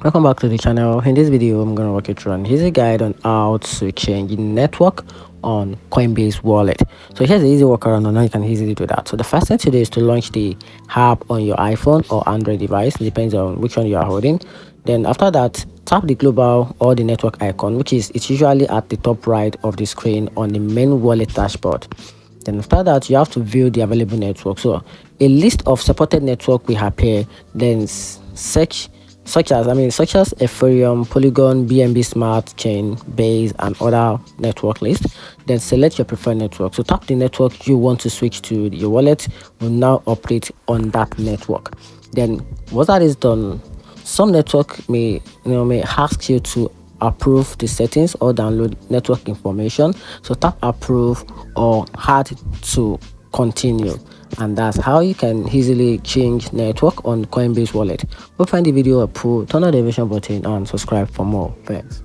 Welcome back to the channel. In this video, I'm going to walk you through an easy guide on how to change network on Coinbase wallet. So here's the easy workaround on how you can easily do that. So the first thing to do is to launch the app on your iPhone or Android device, depends on which one you are holding. Then after that, tap the global or the network icon, which is it's usually at the top right of the screen on the main wallet dashboard. Then after that, you have to view the available network. So a list of supported network will appear. Then such as Ethereum, Polygon, BNB Smart Chain, Base, and other network list. Then select your preferred network. So tap the network you want to switch to. Your wallet will now operate on that network. Then once that is done, some network may ask you to approve the settings or download network information. So tap approve or add to continue, and that's how you can easily change network on Coinbase wallet. Hope you find the video helpful. Turn on the notification button and subscribe for more. Thanks.